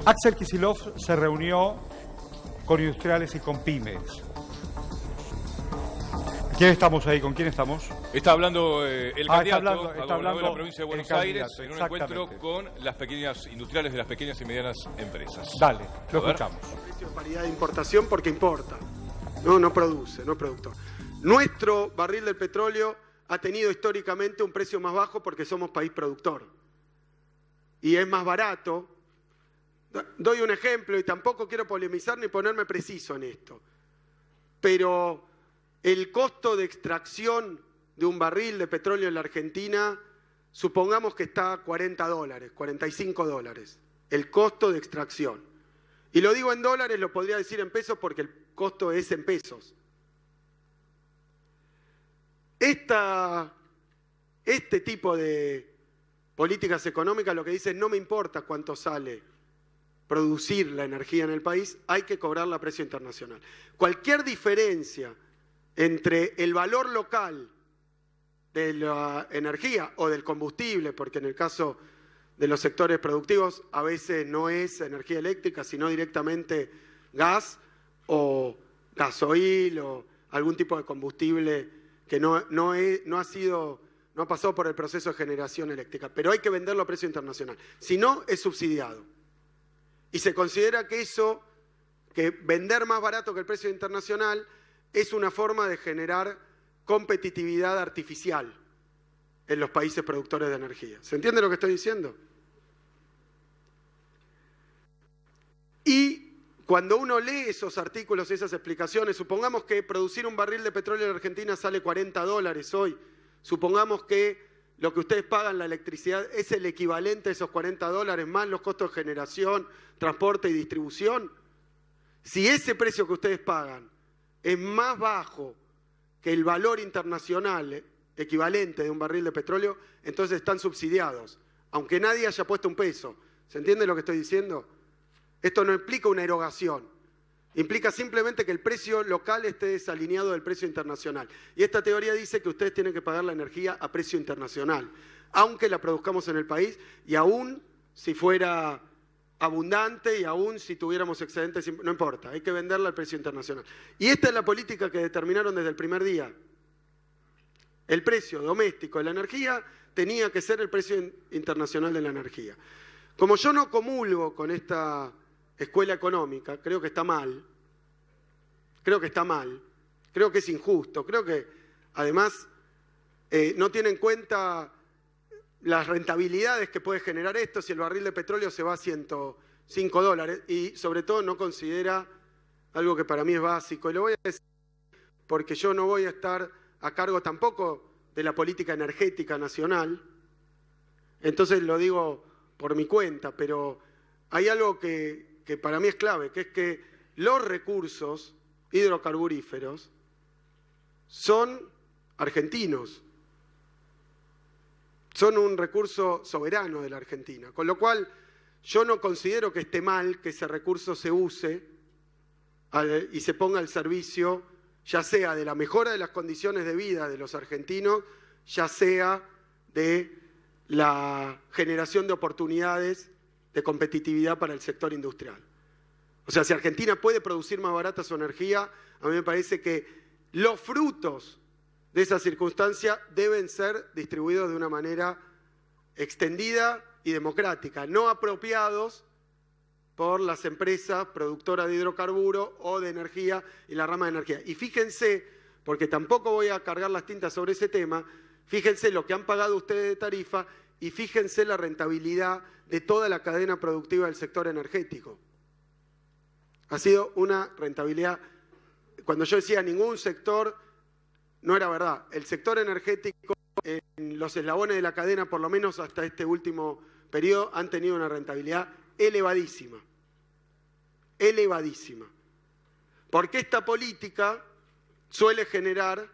Axel Kicillof se reunió con industriales y con pymes. ¿Quién estamos ahí? ¿Con quién estamos? Está hablando el candidato a gobernador de la hablando provincia de Buenos el Aires candidato, en un encuentro con las pequeñas industriales de las pequeñas y medianas empresas. Dale, lo escuchamos. Precio de paridad de importación porque importa, no produce, no es productor. Nuestro barril del petróleo ha tenido históricamente un precio más bajo porque somos país productor. Y es más barato. Doy un ejemplo y tampoco quiero polemizar ni ponerme preciso en esto. Pero el costo de extracción de un barril de petróleo en la Argentina, supongamos que está a $40, $45. El costo de extracción. Y lo digo en dólares, lo podría decir en pesos porque el costo es en pesos. Este tipo de políticas económicas lo que dice es no me importa cuánto sale producir la energía en el país, hay que cobrarla a precio internacional. Cualquier diferencia entre el valor local de la energía o del combustible, porque en el caso de los sectores productivos a veces no es energía eléctrica, sino directamente gas o gasoil o algún tipo de combustible que no ha pasado por el proceso de generación eléctrica, pero hay que venderlo a precio internacional. Si no, es subsidiado. Y se considera que que vender más barato que el precio internacional, es una forma de generar competitividad artificial en los países productores de energía. ¿Se entiende lo que estoy diciendo? Y cuando uno lee esos artículos, esas explicaciones, supongamos que producir un barril de petróleo en Argentina sale $40 hoy, supongamos que lo que ustedes pagan, la electricidad, es el equivalente a esos $40 más los costos de generación, transporte y distribución. Si ese precio que ustedes pagan es más bajo que el valor internacional equivalente de un barril de petróleo, entonces están subsidiados, aunque nadie haya puesto un peso. ¿Se entiende lo que estoy diciendo? Esto no implica una erogación, implica simplemente que el precio local esté desalineado del precio internacional. Y esta teoría dice que ustedes tienen que pagar la energía a precio internacional, aunque la produzcamos en el país y aún si fuera abundante y aún si tuviéramos excedentes, no importa, hay que venderla al precio internacional. Y esta es la política que determinaron desde el primer día. El precio doméstico de la energía tenía que ser el precio internacional de la energía. Como yo no comulgo con esta escuela económica, creo que está mal, creo que es injusto, creo que además no tiene en cuenta las rentabilidades que puede generar esto si el barril de petróleo se va a $105 y sobre todo no considera algo que para mí es básico. Y lo voy a decir porque yo no voy a estar a cargo tampoco de la política energética nacional, entonces lo digo por mi cuenta, pero hay algo que para mí es clave, que es que los recursos hidrocarburíferos son argentinos. Son un recurso soberano de la Argentina, con lo cual yo no considero que esté mal que ese recurso se use y se ponga al servicio, ya sea de la mejora de las condiciones de vida de los argentinos, ya sea de la generación de oportunidades de competitividad para el sector industrial. O sea, si Argentina puede producir más barata su energía, a mí me parece que los frutos de esa circunstancia deben ser distribuidos de una manera extendida y democrática, no apropiados por las empresas productoras de hidrocarburos o de energía y la rama de energía. Y fíjense, porque tampoco voy a cargar las tintas sobre ese tema, fíjense lo que han pagado ustedes de tarifa y fíjense la rentabilidad de toda la cadena productiva del sector energético. Ha sido una rentabilidad, cuando yo decía ningún sector, no era verdad. El sector energético, en los eslabones de la cadena, por lo menos hasta este último periodo, han tenido una rentabilidad elevadísima. Elevadísima. Porque esta política suele generar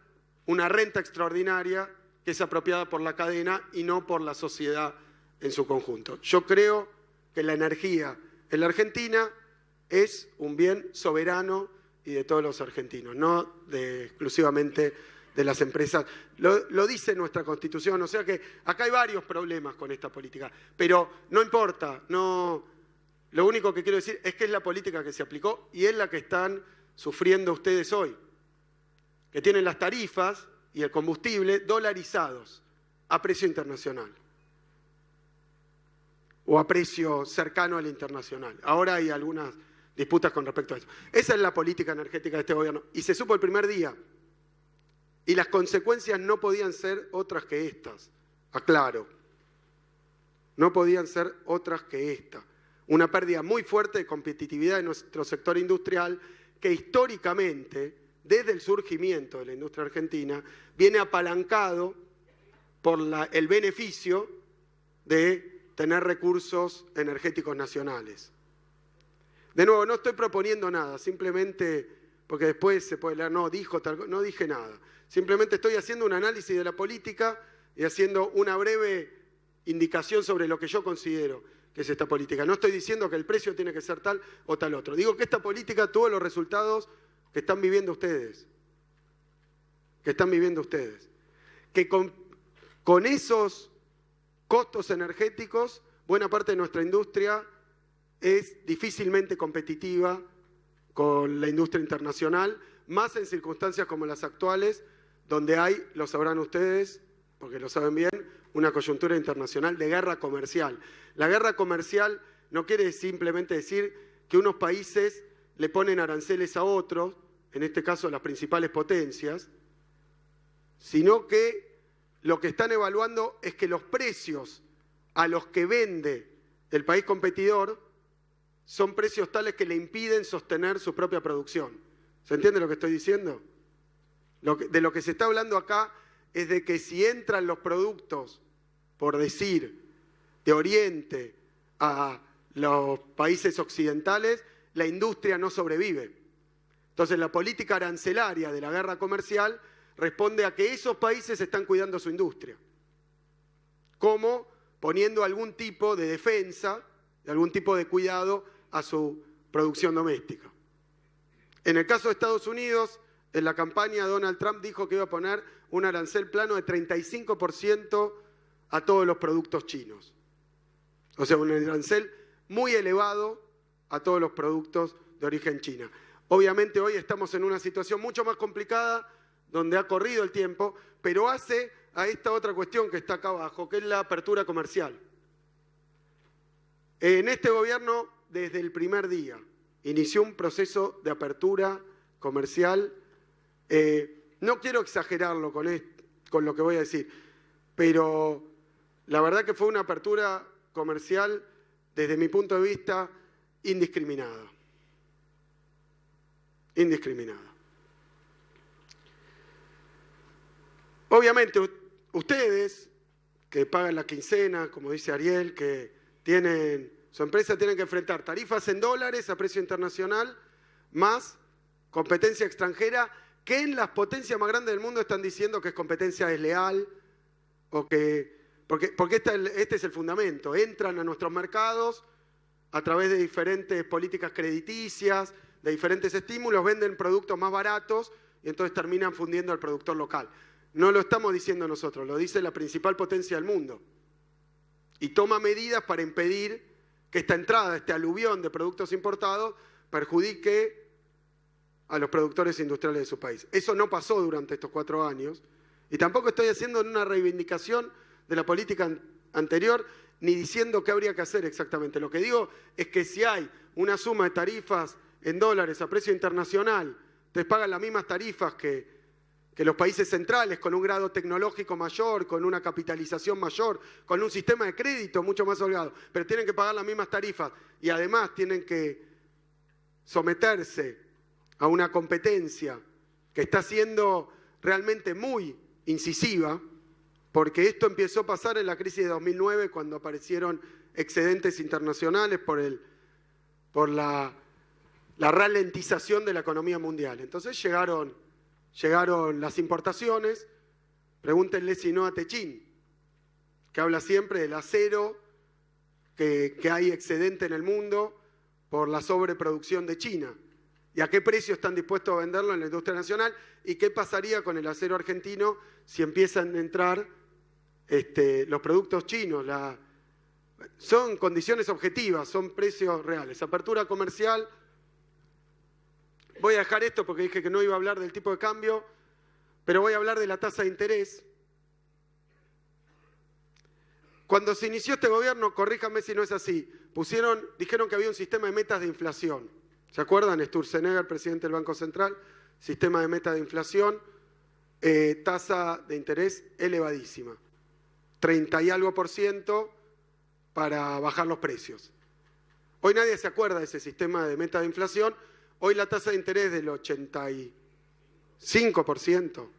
una renta extraordinaria que es apropiada por la cadena y no por la sociedad en su conjunto. Yo creo que la energía en la Argentina es un bien soberano y de todos los argentinos, no exclusivamente de las empresas. Lo dice nuestra Constitución, o sea que acá hay varios problemas con esta política, pero no importa, lo Lo único que quiero decir es que es la política que se aplicó y es la que están sufriendo ustedes hoy, que tienen las tarifas y el combustible dolarizados a precio internacional o a precio cercano al internacional. Ahora hay algunas disputas con respecto a eso. Esa es la política energética de este gobierno y se supo el primer día y las consecuencias no podían ser otras que estas, aclaro, no podían ser otras que esta. Una pérdida muy fuerte de competitividad de nuestro sector industrial que históricamente, desde el surgimiento de la industria argentina, viene apalancado por el beneficio de tener recursos energéticos nacionales. De nuevo, no estoy proponiendo nada, simplemente, porque después se puede leer, no, dijo tal cosa, no dije nada. Simplemente estoy haciendo un análisis de la política y haciendo una breve indicación sobre lo que yo considero que es esta política. No estoy diciendo que el precio tiene que ser tal o tal otro. Digo que esta política tuvo los resultados que están viviendo ustedes. Que con esos costos energéticos, buena parte de nuestra industria es difícilmente competitiva con la industria internacional, más en circunstancias como las actuales, donde hay, lo sabrán ustedes, porque lo saben bien, una coyuntura internacional de guerra comercial. La guerra comercial no quiere simplemente decir que unos países le ponen aranceles a otros, en este caso las principales potencias, sino que lo que están evaluando es que los precios a los que vende el país competidor son precios tales que le impiden sostener su propia producción. ¿Se entiende lo que estoy diciendo? De lo que se está hablando acá es de que si entran los productos, por decir, de Oriente a los países occidentales, la industria no sobrevive. Entonces la política arancelaria de la guerra comercial responde a que esos países están cuidando su industria, como poniendo algún tipo de defensa, algún tipo de cuidado a su producción doméstica. En el caso de Estados Unidos, en la campaña Donald Trump dijo que iba a poner un arancel plano de 35% a todos los productos chinos. O sea, un arancel muy elevado a todos los productos de origen china. Obviamente hoy estamos en una situación mucho más complicada, donde ha corrido el tiempo, pero hace a esta otra cuestión que está acá abajo, que es la apertura comercial. En este gobierno, desde el primer día, inició un proceso de apertura comercial. No quiero exagerarlo con lo que voy a decir, pero la verdad que fue una apertura comercial, desde mi punto de vista, indiscriminada. Obviamente, ustedes que pagan la quincena, como dice Ariel, que su empresa tiene que enfrentar tarifas en dólares a precio internacional, más competencia extranjera, que en las potencias más grandes del mundo están diciendo que es competencia desleal, porque este es el fundamento. Entran a nuestros mercados a través de diferentes políticas crediticias, de diferentes estímulos, venden productos más baratos y entonces terminan fundiendo al productor local. No lo estamos diciendo nosotros, lo dice la principal potencia del mundo. Y toma medidas para impedir que esta entrada, este aluvión de productos importados, perjudique a los productores industriales de su país. Eso no pasó durante estos 4 años, y tampoco estoy haciendo una reivindicación de la política anterior, ni diciendo qué habría que hacer exactamente. Lo que digo es que si hay una suma de tarifas en dólares a precio internacional, ustedes pagan las mismas tarifas que los países centrales, con un grado tecnológico mayor, con una capitalización mayor, con un sistema de crédito mucho más holgado, pero tienen que pagar las mismas tarifas y además tienen que someterse a una competencia que está siendo realmente muy incisiva, porque esto empezó a pasar en la crisis de 2009, cuando aparecieron excedentes internacionales por la ralentización de la economía mundial. Entonces llegaron las importaciones. Pregúntenle si no a Techín, que habla siempre del acero, que hay excedente en el mundo por la sobreproducción de China. ¿Y a qué precio están dispuestos a venderlo en la industria nacional? ¿Y qué pasaría con el acero argentino si empiezan a entrar los productos chinos, Son condiciones objetivas, son precios reales. Apertura comercial. Voy a dejar esto porque dije que no iba a hablar del tipo de cambio, pero voy a hablar de la tasa de interés. Cuando se inició este gobierno, corríjame si no es así, dijeron que había un sistema de metas de inflación. ¿Se acuerdan? Sturzenegger, presidente del Banco Central, sistema de metas de inflación, tasa de interés elevadísima, 30 y algo % para bajar los precios. Hoy nadie se acuerda de ese sistema de meta de inflación. Hoy la tasa de interés es del 85%.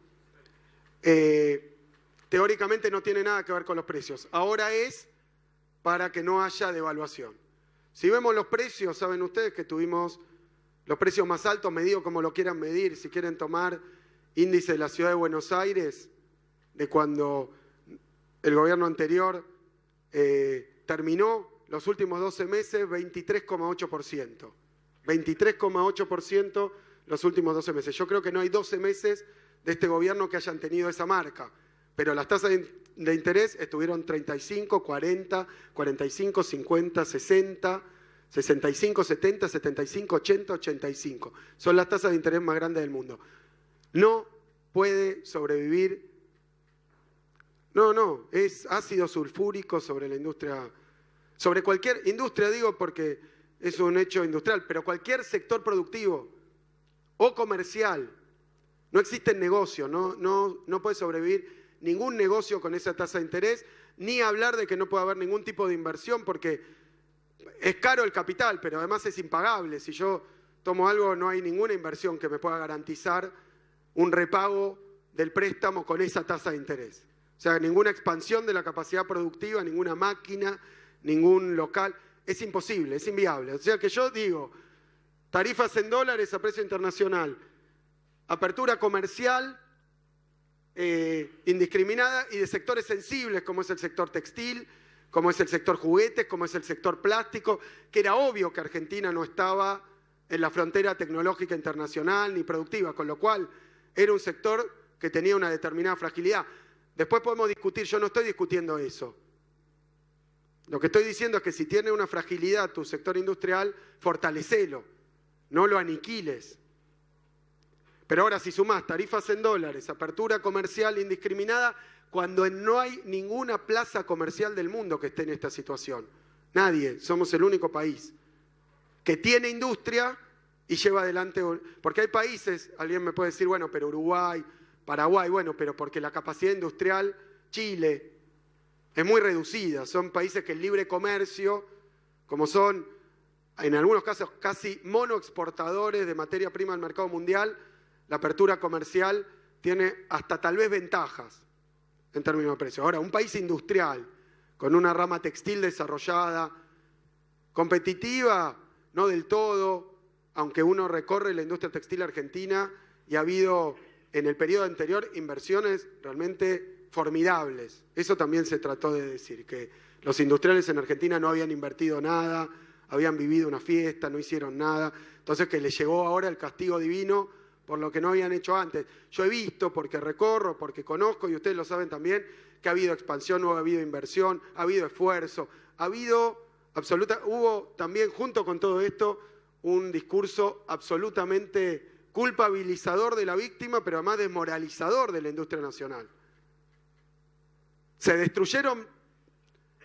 Teóricamente no tiene nada que ver con los precios. Ahora es para que no haya devaluación. Si vemos los precios, saben ustedes que tuvimos los precios más altos, medidos como lo quieran medir. Si quieren tomar índice de la Ciudad de Buenos Aires, de cuando el gobierno anterior terminó los últimos 12 meses, 23,8%. 23,8% los últimos 12 meses. Yo creo que no hay 12 meses de este gobierno que hayan tenido esa marca, pero las tasas de interés estuvieron 35, 40, 45, 50, 60, 65, 70, 75, 80, 85. Son las tasas de interés más grandes del mundo. No puede sobrevivir. No, es ácido sulfúrico sobre la industria, sobre cualquier industria, digo porque es un hecho industrial, pero cualquier sector productivo o comercial, no existe negocio, no puede sobrevivir ningún negocio con esa tasa de interés, ni hablar de que no puede haber ningún tipo de inversión, porque es caro el capital, pero además es impagable. Si yo tomo algo, no hay ninguna inversión que me pueda garantizar un repago del préstamo con esa tasa de interés. O sea, ninguna expansión de la capacidad productiva, ninguna máquina, ningún local. Es imposible, es inviable. O sea que yo digo, tarifas en dólares a precio internacional, apertura comercial indiscriminada y de sectores sensibles como es el sector textil, como es el sector juguetes, como es el sector plástico, que era obvio que Argentina no estaba en la frontera tecnológica internacional ni productiva, con lo cual era un sector que tenía una determinada fragilidad. Después podemos discutir, yo no estoy discutiendo eso. Lo que estoy diciendo es que si tiene una fragilidad tu sector industrial, fortalecelo, no lo aniquiles. Pero ahora si sumás tarifas en dólares, apertura comercial indiscriminada, cuando no hay ninguna plaza comercial del mundo que esté en esta situación. Nadie, somos el único país que tiene industria y lleva adelante, porque hay países, alguien me puede decir, bueno, pero Uruguay, Paraguay, bueno, pero porque la capacidad industrial, Chile, es muy reducida. Son países que el libre comercio, como son en algunos casos casi monoexportadores de materia prima al mercado mundial, la apertura comercial tiene hasta tal vez ventajas en términos de precio. Ahora, un país industrial, con una rama textil desarrollada, competitiva, no del todo, aunque uno recorre la industria textil argentina y ha habido en el periodo anterior inversiones realmente formidables. Eso también se trató de decir, que los industriales en Argentina no habían invertido nada, habían vivido una fiesta, no hicieron nada, entonces que les llegó ahora el castigo divino por lo que no habían hecho antes. Yo he visto, porque recorro, porque conozco, y ustedes lo saben también, que ha habido expansión, no ha habido inversión, ha habido esfuerzo, hubo también, junto con todo esto, un discurso absolutamente culpabilizador de la víctima, pero además desmoralizador de la industria nacional. Se destruyeron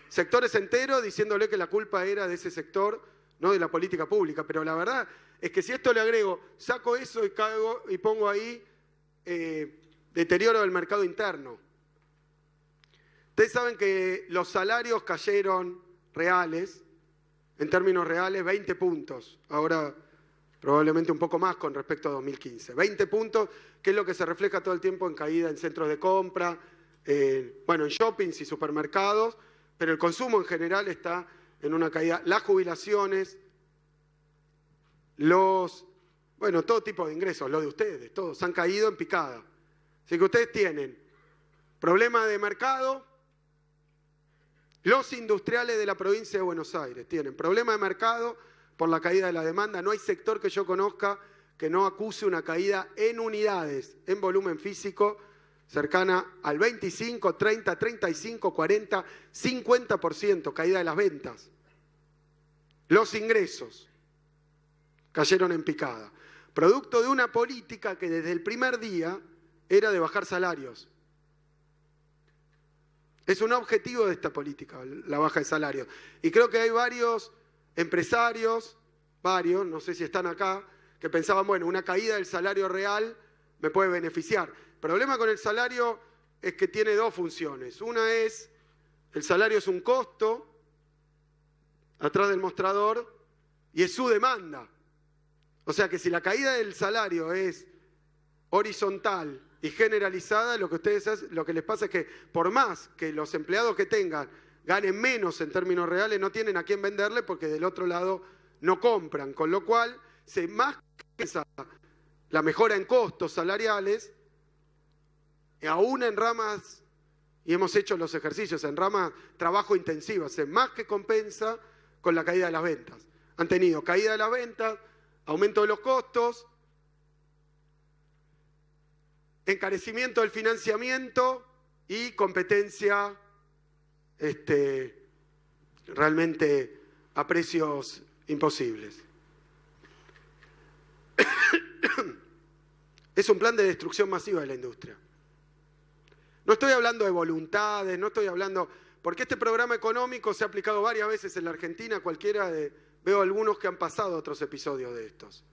sectores enteros diciéndole que la culpa era de ese sector, no de la política pública, pero la verdad es que si esto le agrego, saco eso y pongo ahí deterioro del mercado interno. Ustedes saben que los salarios cayeron reales, en términos reales, 20 puntos. Ahora probablemente un poco más con respecto a 2015. 20 puntos, que es lo que se refleja todo el tiempo en caída en centros de compra, en shoppings y supermercados, pero el consumo en general está en una caída. Las jubilaciones, todo tipo de ingresos, lo de ustedes, todos han caído en picada. Así que ustedes tienen problema de mercado, los industriales de la provincia de Buenos Aires tienen problema de mercado por la caída de la demanda. No hay sector que yo conozca que no acuse una caída en unidades, en volumen físico, cercana al 25, 30, 35, 40, 50%, caída de las ventas. Los ingresos cayeron en picada, producto de una política que desde el primer día era de bajar salarios. Es un objetivo de esta política, la baja de salarios. Y creo que hay varios empresarios, no sé si están acá, que pensaban, bueno, una caída del salario real me puede beneficiar. El problema con el salario es que tiene dos funciones. Una es, el salario es un costo atrás del mostrador y es su demanda. O sea que si la caída del salario es horizontal y generalizada, lo que les pasa es que por más que los empleados que tengan ganen menos en términos reales, no tienen a quién venderle porque del otro lado no compran. Con lo cual, más que la mejora en costos salariales, aún en ramas, y hemos hecho los ejercicios, en ramas trabajo intensivas, más que compensa con la caída de las ventas. Han tenido caída de las ventas, aumento de los costos, encarecimiento del financiamiento y competencia realmente a precios imposibles. Es un plan de destrucción masiva de la industria. No estoy hablando de voluntades, no estoy hablando... Porque este programa económico se ha aplicado varias veces en la Argentina, veo algunos que han pasado otros episodios de estos,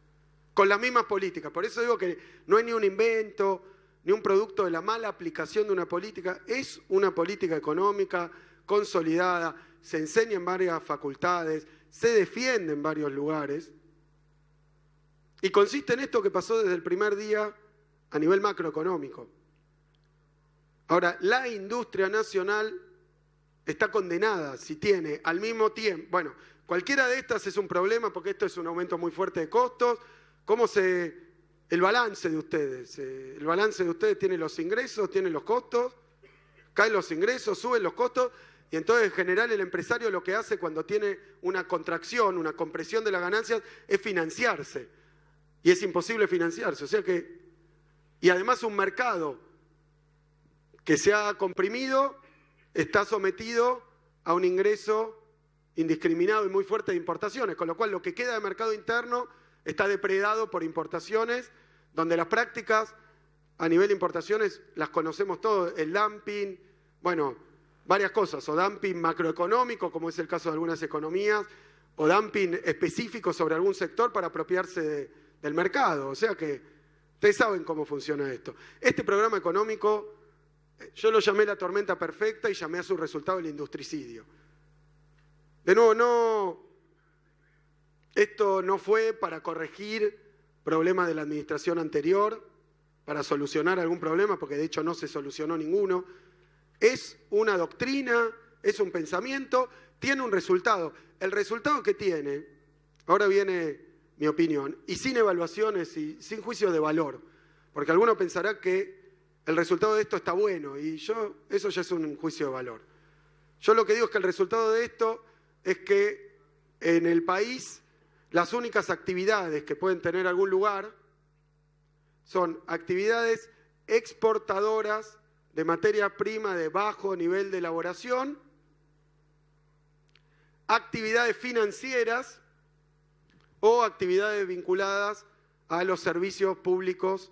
con las mismas políticas. Por eso digo que no hay ni un invento, ni un producto de la mala aplicación de una política. Es una política económica consolidada, se enseña en varias facultades, se defiende en varios lugares, y consiste en esto que pasó desde el primer día a nivel macroeconómico. Ahora, la industria nacional está condenada si tiene al mismo tiempo... Bueno, cualquiera de estas es un problema porque esto es un aumento muy fuerte de costos. El balance de ustedes. El balance de ustedes tiene los ingresos, tiene los costos, caen los ingresos, suben los costos, y entonces en general el empresario lo que hace cuando tiene una contracción, una compresión de las ganancias, es financiarse. Y es imposible financiarse. O sea que... Y además un mercado que se ha comprimido está sometido a un ingreso indiscriminado y muy fuerte de importaciones, con lo cual lo que queda de mercado interno está depredado por importaciones, donde las prácticas a nivel de importaciones las conocemos todos, el dumping, bueno, varias cosas, o dumping macroeconómico, como es el caso de algunas economías, o dumping específico sobre algún sector para apropiarse del mercado. O sea que ustedes saben cómo funciona esto. Este programa económico, yo lo llamé la tormenta perfecta y llamé a su resultado el industricidio. De nuevo, esto no fue para corregir problemas de la administración anterior, para solucionar algún problema, porque de hecho no se solucionó ninguno. Es una doctrina, es un pensamiento, tiene un resultado. El resultado que tiene, ahora viene mi opinión, y sin evaluaciones y sin juicio de valor, porque alguno pensará que el resultado de esto está bueno, y eso ya es un juicio de valor. Yo lo que digo es que el resultado de esto es que en el país las únicas actividades que pueden tener algún lugar son actividades exportadoras de materia prima de bajo nivel de elaboración, actividades financieras o actividades vinculadas a los servicios públicos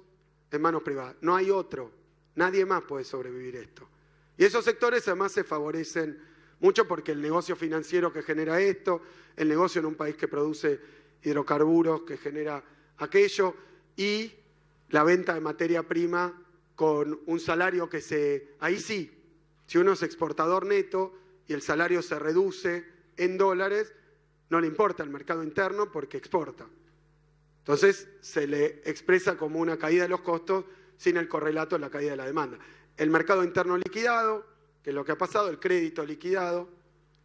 en manos privadas. No hay otro. Nadie más puede sobrevivir esto. Y esos sectores además se favorecen mucho porque el negocio financiero que genera esto, el negocio en un país que produce hidrocarburos que genera aquello, y la venta de materia prima con un salario ahí sí, si uno es exportador neto y el salario se reduce en dólares, no le importa el mercado interno porque exporta. Entonces se le expresa como una caída de los costos sin el correlato de la caída de la demanda. El mercado interno liquidado, que es lo que ha pasado, el crédito liquidado,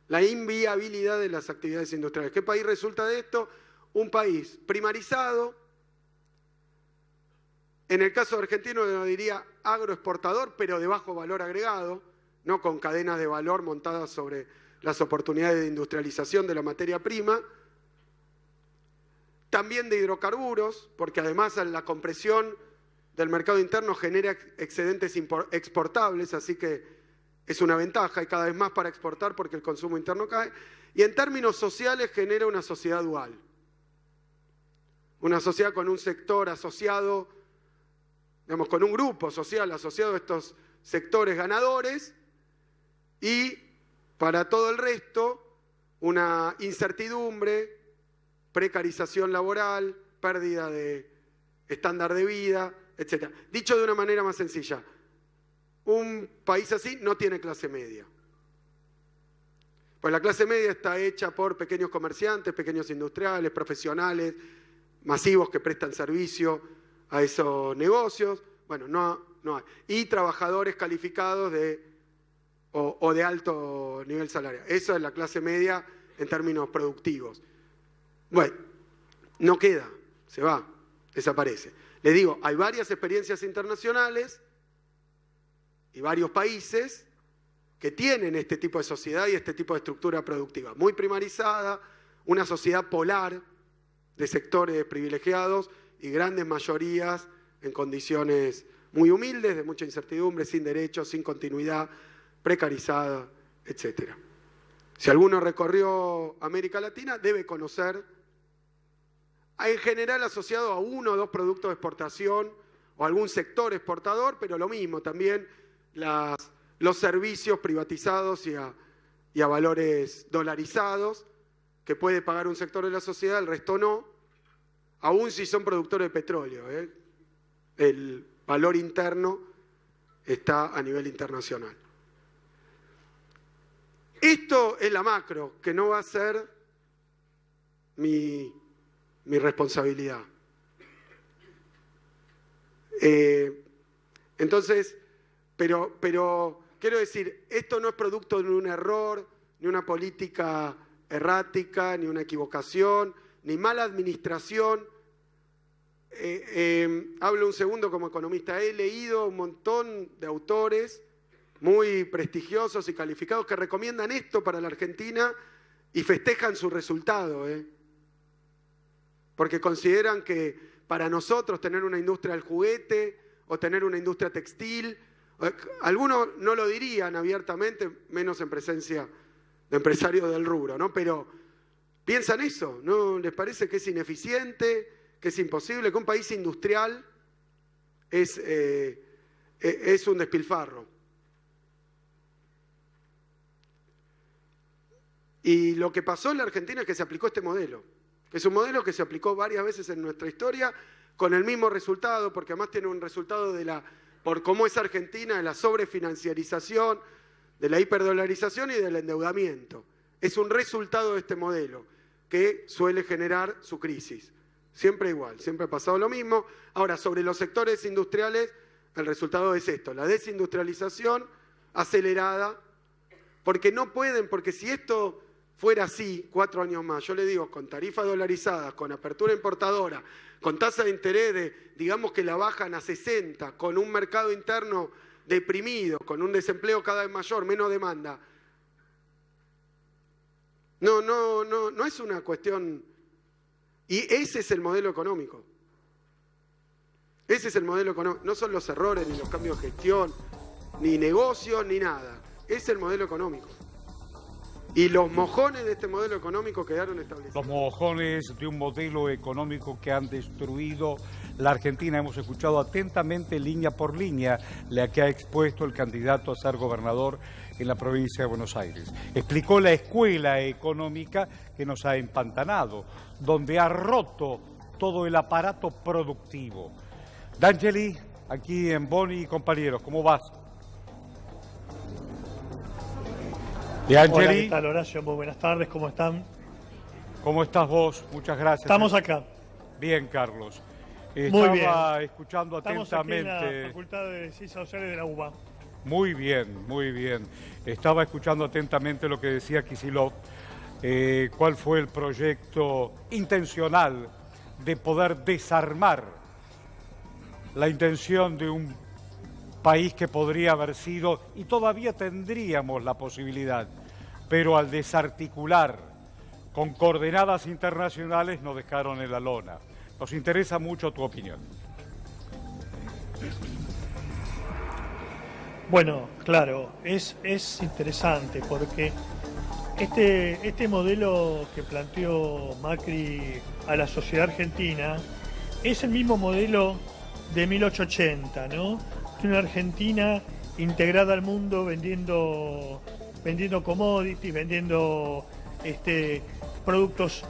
la inviabilidad de las actividades industriales. ¿Qué país resulta de esto? Un país primarizado, en el caso argentino yo diría agroexportador, pero de bajo valor agregado, no con cadenas de valor montadas sobre las oportunidades de industrialización de la materia prima, también de hidrocarburos, porque además la compresión del mercado interno genera excedentes exportables, así que es una ventaja, hay cada vez más para exportar porque el consumo interno cae. Y en términos sociales genera una sociedad dual. Una sociedad con un sector asociado, digamos, con un grupo social asociado a estos sectores ganadores y para todo el resto una incertidumbre, precarización laboral, pérdida de estándar de vida, etc. Dicho de una manera más sencilla, un país así no tiene clase media. Pues la clase media está hecha por pequeños comerciantes, pequeños industriales, profesionales, masivos que prestan servicio a esos negocios. Bueno, no hay. Y trabajadores calificados o de alto nivel salarial. Esa es la clase media en términos productivos. Bueno, no queda, se va, desaparece. Les digo, hay varias experiencias internacionales y varios países que tienen este tipo de sociedad y este tipo de estructura productiva. Muy primarizada, una sociedad polar de sectores privilegiados y grandes mayorías en condiciones muy humildes, de mucha incertidumbre, sin derechos, sin continuidad, precarizada, etc. Si alguno recorrió América Latina, debe conocer, en general asociado a uno o dos productos de exportación o algún sector exportador, pero lo mismo, también los servicios privatizados y a valores dolarizados, que puede pagar un sector de la sociedad, el resto no, aún si son productores de petróleo. El valor interno está a nivel internacional. Esto es la macro, que no va a ser mi responsabilidad. Entonces, pero quiero decir, esto no es producto de un error, ni una política errática, ni una equivocación, ni mala administración. Hablo un segundo como economista. He leído un montón de autores muy prestigiosos y calificados que recomiendan esto para la Argentina y festejan su resultado, porque consideran que para nosotros tener una industria del juguete o tener una industria textil, algunos no lo dirían abiertamente, menos en presencia de empresarios del rubro, ¿no? Pero piensan eso, ¿no? ¿Les parece que es ineficiente, que es imposible, que un país industrial es un despilfarro? Y lo que pasó en la Argentina es que se aplicó este modelo, que es un modelo que se aplicó varias veces en nuestra historia con el mismo resultado, porque además tiene un resultado por cómo es Argentina, de la sobrefinanciarización, de la hiperdolarización y del endeudamiento. Es un resultado de este modelo que suele generar su crisis. Siempre igual, siempre ha pasado lo mismo. Ahora, sobre los sectores industriales, el resultado es esto, la desindustrialización acelerada, porque no pueden, porque si esto fuera así 4 años más, yo le digo, con tarifas dolarizadas, con apertura importadora, con tasa de interés digamos que la bajan a 60, con un mercado interno deprimido, con un desempleo cada vez mayor, menos demanda. No es una cuestión. Y ese es el modelo económico. Ese es el modelo económico. No son los errores, ni los cambios de gestión, ni negocios, ni nada. Es el modelo económico. Y los mojones de este modelo económico quedaron establecidos. Los mojones de un modelo económico que han destruido la Argentina. Hemos escuchado atentamente, línea por línea, la que ha expuesto el candidato a ser gobernador en la provincia de Buenos Aires. Explicó la escuela económica que nos ha empantanado, donde ha roto todo el aparato productivo. D'Angeli, aquí en Boni y compañeros, ¿cómo vas? Hola, ¿qué tal, Horacio? Muy buenas tardes, ¿cómo están? ¿Cómo estás vos? Muchas gracias. Estamos acá. Bien, Carlos. Muy bien. Estaba escuchando Estamos atentamente. Aquí en la Facultad de Ciencias Sociales de la UBA. Muy bien, muy bien. Estaba escuchando atentamente lo que decía Kicillof. ¿Cuál fue el proyecto intencional de poder desarmar la intención de un país que podría haber sido, y todavía tendríamos la posibilidad, pero al desarticular con coordenadas internacionales nos dejaron en la lona? Nos interesa mucho tu opinión. Bueno, claro, es interesante porque este modelo que planteó Macri a la sociedad argentina es el mismo modelo de 1880, ¿no? Una Argentina integrada al mundo vendiendo commodities, vendiendo productos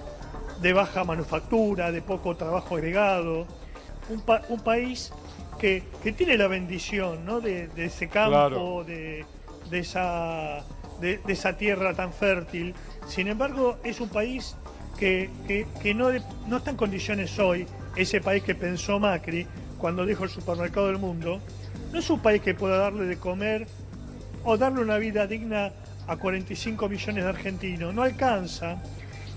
de baja manufactura, de poco trabajo agregado. Un país que tiene la bendición, ¿no?, de ese campo, claro, de esa tierra tan fértil. Sin embargo, es un país que no está en condiciones hoy, ese país que pensó Macri cuando dijo el supermercado del mundo, no es un país que pueda darle de comer o darle una vida digna a 45 millones de argentinos. No alcanza.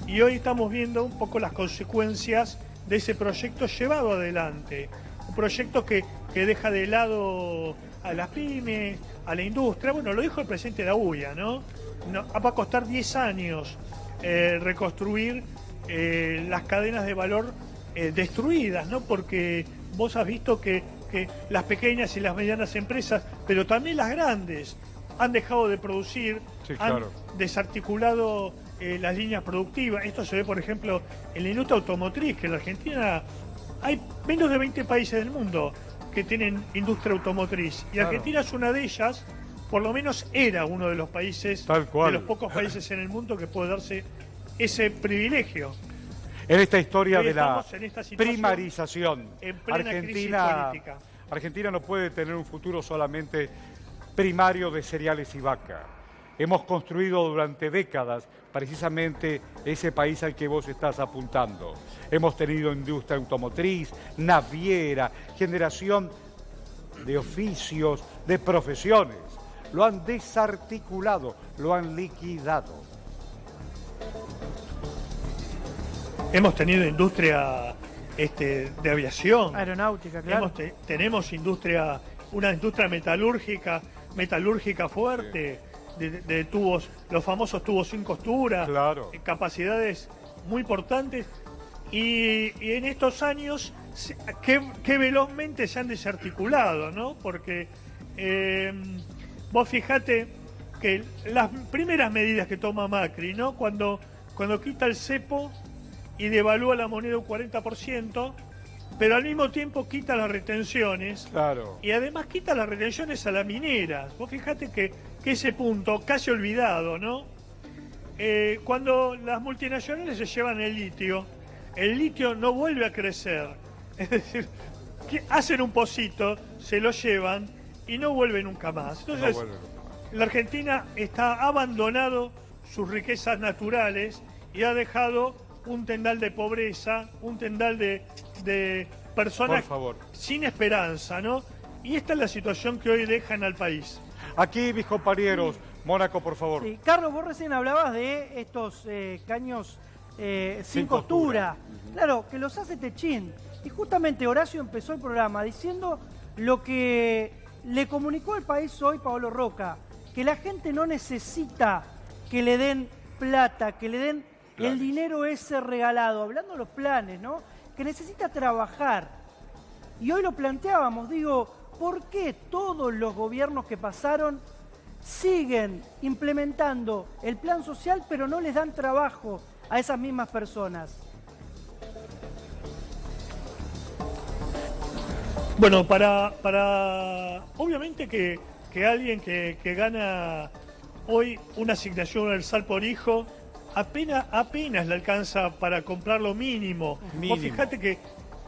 Y hoy estamos viendo un poco las consecuencias de ese proyecto llevado adelante. Un proyecto que deja de lado a las pymes, a la industria. Bueno, lo dijo el presidente de la UIA, ¿no? Va a costar 10 años reconstruir las cadenas de valor destruidas, ¿no? Porque vos has visto que las pequeñas y las medianas empresas, pero también las grandes, han dejado de producir, sí, claro, han desarticulado las líneas productivas. Esto se ve, por ejemplo, en la industria automotriz, que en la Argentina hay menos de 20 países del mundo que tienen industria automotriz. Y claro, Argentina es una de ellas, por lo menos era uno de los países, de los pocos países en el mundo que puede darse ese privilegio. En esta historia de la primarización, Argentina no puede tener un futuro solamente primario de cereales y vaca. Hemos construido durante décadas precisamente ese país al que vos estás apuntando. Hemos tenido industria automotriz, naviera, generación de oficios, de profesiones. Lo han desarticulado, lo han liquidado. Hemos tenido industria de aviación. Aeronáutica, claro. Tenemos una industria metalúrgica fuerte, de tubos, los famosos tubos sin costura, claro, capacidades muy importantes. Y en estos años, qué velozmente se han desarticulado, ¿no? Porque vos fijate que las primeras medidas que toma Macri, ¿no? Cuando quita el cepo y devalúa la moneda un 40%, pero al mismo tiempo quita las retenciones, claro, y además quita las retenciones a las mineras. Vos fijate que ese punto, casi olvidado, ¿no? Cuando las multinacionales se llevan el litio no vuelve a crecer. Es decir, que hacen un pocito, se lo llevan y no vuelve nunca más. Entonces, la Argentina ha abandonado sus riquezas naturales y ha dejado un tendal de pobreza, un tendal de personas sin esperanza, ¿no? Y esta es la situación que hoy dejan al país. Aquí, mis compañeros, sí. Mónaco, por favor. Sí. Carlos, vos recién hablabas de estos caños sin costura. Claro, que los hace Techín. Y justamente Horacio empezó el programa diciendo lo que le comunicó al país hoy Paolo Roca, que la gente no necesita que le den plata, que le den el dinero ese regalado, hablando de los planes, ¿no? Que necesita trabajar. Y hoy lo planteábamos, digo, ¿por qué todos los gobiernos que pasaron siguen implementando el plan social, pero no les dan trabajo a esas mismas personas? Bueno, obviamente que alguien que gana hoy una asignación universal por hijo apenas le alcanza para comprar lo mínimo. Vos fijate que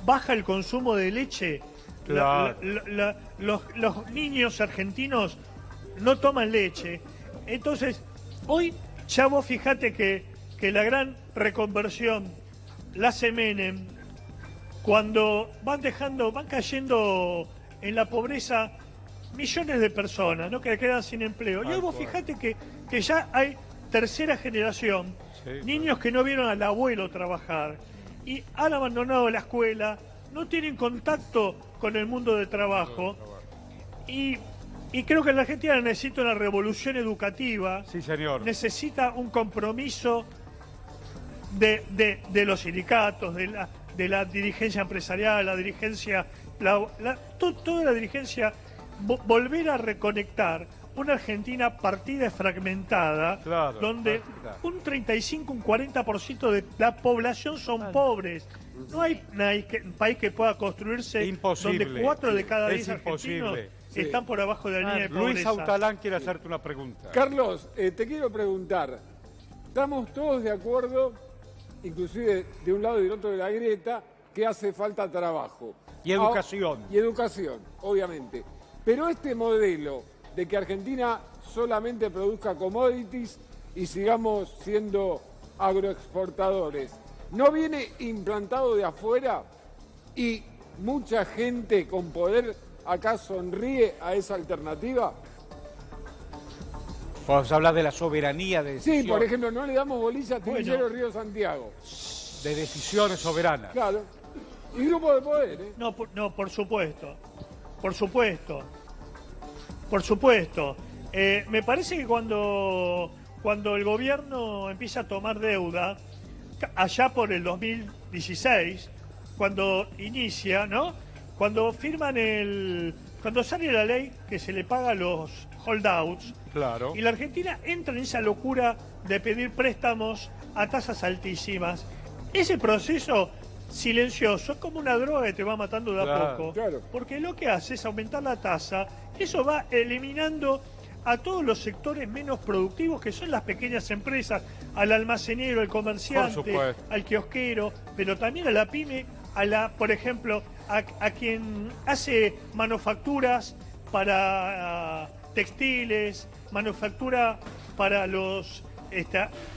baja el consumo de leche. Claro. Los niños argentinos no toman leche. Entonces, hoy ya vos fijate que la reconversión la hace Menem, cuando van cayendo en la pobreza millones de personas, ¿no?, que quedan sin empleo. Y hoy vos fijate que ya hay tercera generación, niños que no vieron al abuelo trabajar y han abandonado la escuela, no tienen contacto con el mundo del trabajo. Y creo que la Argentina necesita una revolución educativa. Sí, señor. Necesita un compromiso de los sindicatos, de la dirigencia empresarial, la dirigencia toda la dirigencia, volver a reconectar una Argentina partida y fragmentada, Claro, donde partida. un 35, un 40% de la población son pobres. No hay país que pueda construirse Imposible. donde 4 de cada 10 Es argentinos imposible. están por abajo de la línea de pobreza. Luis Autalán quiere hacerte una pregunta. Carlos, te quiero preguntar, estamos todos de acuerdo, inclusive de un lado y del otro de la grieta, que hace falta trabajo. Y educación. Y educación, obviamente. Pero este modelo de que Argentina solamente produzca commodities y sigamos siendo agroexportadores, ¿no viene implantado de afuera y mucha gente con poder acá sonríe a esa alternativa? Vos hablas de la soberanía de Sí, decisión, por ejemplo, no le damos bolilla a Trillero Río Santiago. de decisiones soberanas. Claro. Y grupo de poder, ¿eh? No, por supuesto. Por supuesto. Por supuesto. Me parece que cuando el gobierno empieza a tomar deuda, allá por el 2016, cuando inicia, ¿no? Cuando cuando sale la ley que se le paga a los holdouts, Claro. y la Argentina entra en esa locura de pedir préstamos a tasas altísimas. Ese proceso silencioso es como una droga que te va matando de a Claro, poco. claro. Porque lo que hace es aumentar la tasa. Eso va eliminando a todos los sectores menos productivos, que son las pequeñas empresas, al almacenero, al comerciante, supuesto. al kiosquero, pero también a la pyme, por ejemplo, a quien hace manufacturas para textiles, manufactura para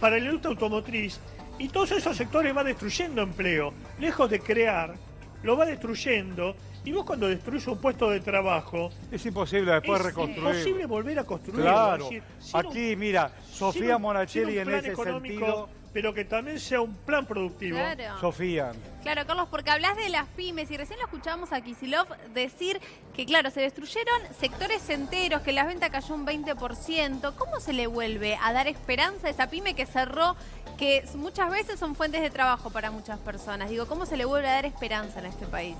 para la industria automotriz, y todos esos sectores va destruyendo empleo, lejos de crear, lo va destruyendo, y vos cuando destruís un puesto de trabajo, Es imposible después es reconstruir. imposible volver a construir. Claro. Es decir, sin Aquí, mira, Sofía Monachelli sin un en plan ese económico, sentido. pero que también sea un plan productivo. Claro. Sofía. Claro, Carlos, porque hablas de las pymes y recién lo escuchábamos a Kicillof decir que, claro, se destruyeron sectores enteros, que la venta cayó un 20%. ¿Cómo se le vuelve a dar esperanza a esa pyme que cerró, que muchas veces son fuentes de trabajo para muchas personas? Digo, ¿cómo se le vuelve a dar esperanza en este país?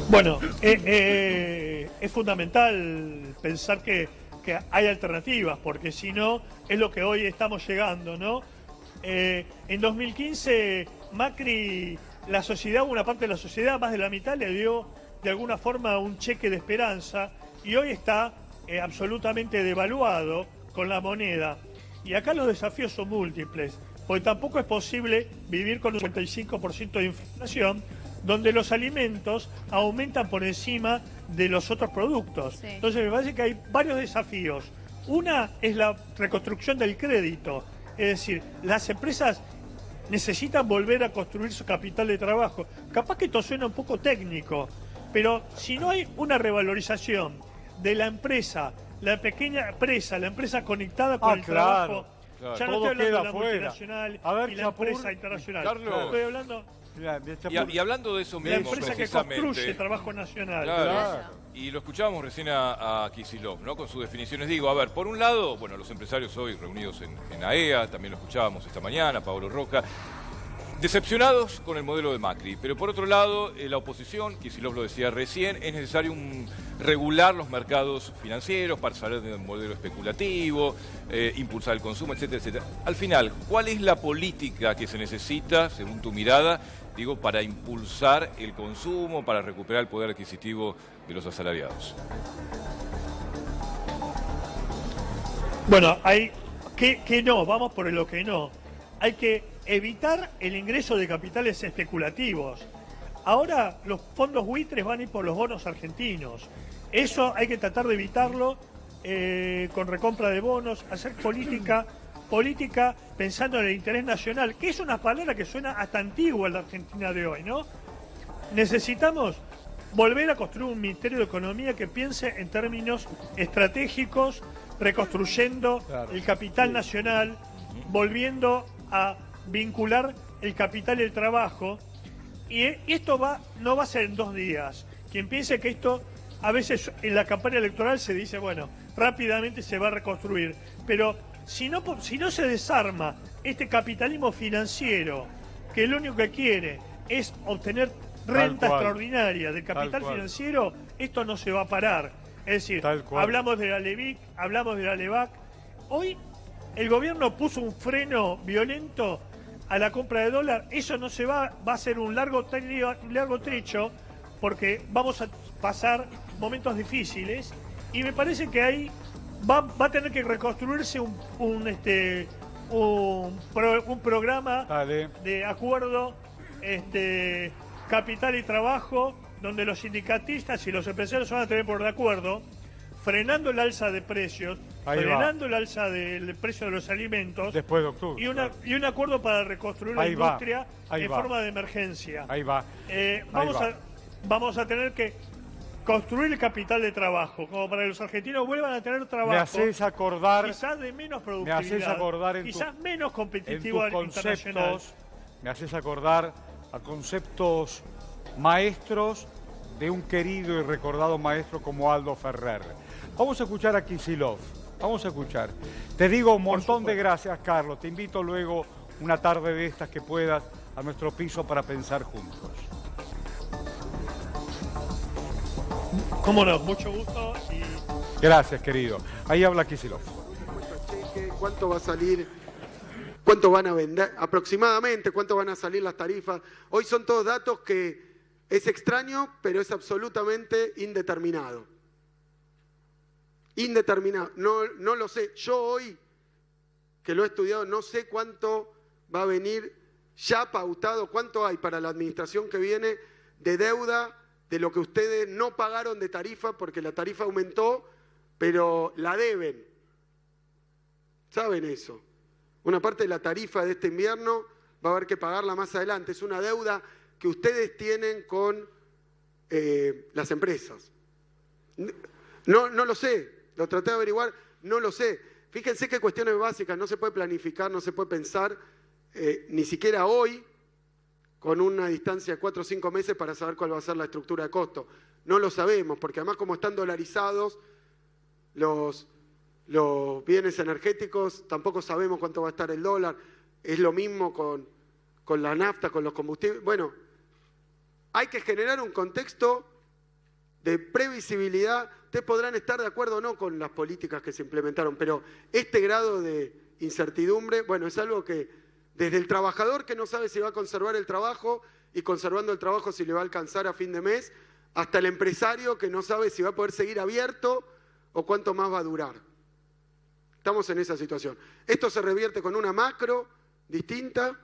Bueno, es fundamental pensar que hay alternativas, porque si no, es lo que hoy estamos llegando, ¿no? En 2015, Macri, una parte de la sociedad, más de la mitad, le dio de alguna forma un cheque de esperanza, y hoy está absolutamente devaluado con la moneda. Y acá los desafíos son múltiples, porque tampoco es posible vivir con un 55% de inflación, donde los alimentos aumentan por encima de los otros productos. Sí. Entonces me parece que hay varios desafíos. Una es la reconstrucción del crédito, es decir, las empresas necesitan volver a construir su capital de trabajo. Capaz que esto suena un poco técnico, pero si no hay una revalorización de la empresa, la pequeña empresa, la empresa conectada con el claro, trabajo, claro. ya no Todo estoy hablando de queda la fuera. multinacional A ver, y la Chapur. empresa internacional. Carlos. Estoy hablando Mira, Y hablando de eso de la mismo, empresa que precisamente. construye trabajo nacional. Claro. Y lo escuchábamos recién a Kicillof, ¿no? Con sus definiciones. Digo, a ver, por un lado, bueno, los empresarios hoy reunidos en AEA, también lo escuchábamos esta mañana, Pablo Roca, decepcionados con el modelo de Macri. Pero por otro lado, la oposición, Kicillof lo decía recién, es necesario regular los mercados financieros para salir del modelo especulativo, impulsar el consumo, etcétera, etcétera. Al final, ¿cuál es la política que se necesita, según tu mirada, digo, para impulsar el consumo, para recuperar el poder adquisitivo de los asalariados? Bueno, hay que no, vamos por lo que no. Hay que evitar el ingreso de capitales especulativos. Ahora los fondos buitres van a ir por los bonos argentinos. Eso hay que tratar de evitarlo con recompra de bonos, hacer política pensando en el interés nacional, que es una palabra que suena hasta antigua en la Argentina de hoy, ¿no? Necesitamos volver a construir un Ministerio de Economía que piense en términos estratégicos, reconstruyendo el capital nacional, volviendo a vincular el capital y el trabajo. Y esto no va a ser en 2 días. Quien piense que esto, a veces en la campaña electoral se dice, bueno, rápidamente se va a reconstruir. Pero si no se desarma este capitalismo financiero que lo único que quiere es obtener renta extraordinaria del capital financiero, esto no se va a parar. Es decir, hablamos de la LEVIC, hablamos de la LEVAC. Hoy el gobierno puso un freno violento a la compra de dólar. Eso no se va a ser un largo trecho, porque vamos a pasar momentos difíciles, y me parece que ahí va a tener que reconstruirse un programa de acuerdo capital y trabajo, donde los sindicatistas y los empresarios van a tener por de acuerdo, frenando el alza de precios, frenando el alza del precio de los alimentos, después de octubre, y un acuerdo para reconstruir la industria en forma de emergencia. Vamos a tener que construir el capital de trabajo, como para que los argentinos vuelvan a tener trabajo. Me haces acordar, quizás de menos productividad, quizás menos competitivo internacional. Me haces acordar a conceptos maestros de un querido y recordado maestro como Aldo Ferrer. Vamos a escuchar a Kicillof. Vamos a escuchar. Te digo un montón de gracias, Carlos. Te invito luego, una tarde de estas que puedas, a nuestro piso para pensar juntos. Cómo no, mucho gusto. Gracias, querido. Ahí habla Kicillof. ¿Cuánto va a salir? ¿Cuánto van a vender? Aproximadamente, ¿cuánto van a salir las tarifas? Hoy son todos datos que es extraño, pero es absolutamente indeterminado. Indeterminado. No lo sé. Yo hoy, que lo he estudiado, no sé cuánto va a venir ya pautado, cuánto hay para la administración que viene de deuda, de lo que ustedes no pagaron de tarifa, porque la tarifa aumentó, pero la deben. ¿Saben eso? Una parte de la tarifa de este invierno va a haber que pagarla más adelante. Es una deuda que ustedes tienen con las empresas. No lo sé, lo traté de averiguar, no lo sé. Fíjense que cuestiones básicas, no se puede planificar, no se puede pensar, ni siquiera hoy, con una distancia de 4 o 5 meses para saber cuál va a ser la estructura de costo. No lo sabemos, porque además como están dolarizados los bienes energéticos, tampoco sabemos cuánto va a estar el dólar. Es lo mismo con la nafta, con los combustibles. Bueno, hay que generar un contexto de previsibilidad. Ustedes podrán estar de acuerdo o no con las políticas que se implementaron, pero este grado de incertidumbre, bueno, es algo que desde el trabajador que no sabe si va a conservar el trabajo y conservando el trabajo si le va a alcanzar a fin de mes, hasta el empresario que no sabe si va a poder seguir abierto o cuánto más va a durar. Estamos en esa situación. Esto se revierte con una macro distinta,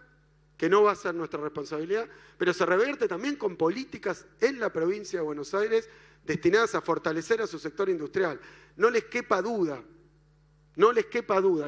que no va a ser nuestra responsabilidad, pero se revierte también con políticas en la provincia de Buenos Aires destinadas a fortalecer a su sector industrial. No les quepa duda,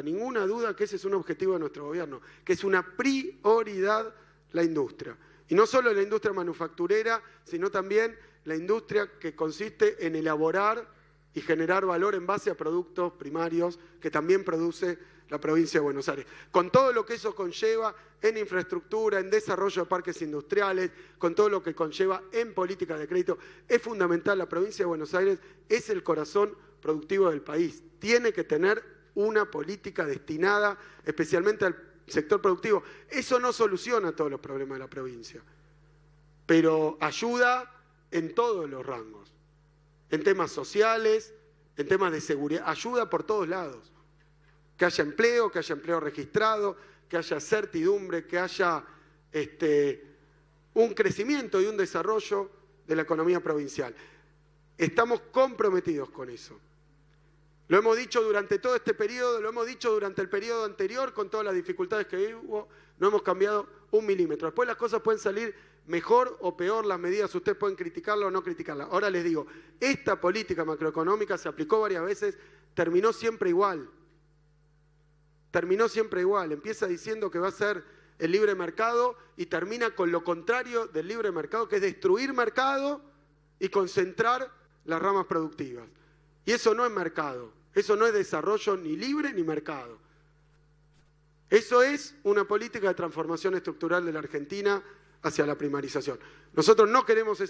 ninguna duda que ese es un objetivo de nuestro gobierno, que es una prioridad la industria. Y no solo la industria manufacturera, sino también la industria que consiste en elaborar y generar valor en base a productos primarios que también produce la provincia de Buenos Aires. Con todo lo que eso conlleva en infraestructura, en desarrollo de parques industriales, con todo lo que conlleva en política de crédito, es fundamental. La provincia de Buenos Aires es el corazón productivo del país. Tiene que tener una política destinada especialmente al sector productivo. Eso no soluciona todos los problemas de la provincia, pero ayuda en todos los rangos. En temas sociales, en temas de seguridad, ayuda por todos lados. Que haya empleo registrado, que haya certidumbre, que haya un crecimiento y un desarrollo de la economía provincial. Estamos comprometidos con eso. Lo hemos dicho durante todo este periodo, lo hemos dicho durante el periodo anterior, con todas las dificultades que hubo, no hemos cambiado un milímetro. Después las cosas pueden salir mejor o peor, las medidas ustedes pueden criticarlas o no criticarlas. Ahora les digo, esta política macroeconómica se aplicó varias veces, terminó siempre igual. Empieza diciendo que va a ser el libre mercado y termina con lo contrario del libre mercado, que es destruir mercado y concentrar las ramas productivas. Y eso no es mercado, eso no es desarrollo ni libre ni mercado. Eso es una política de transformación estructural de la Argentina hacia la primarización. Nosotros no queremos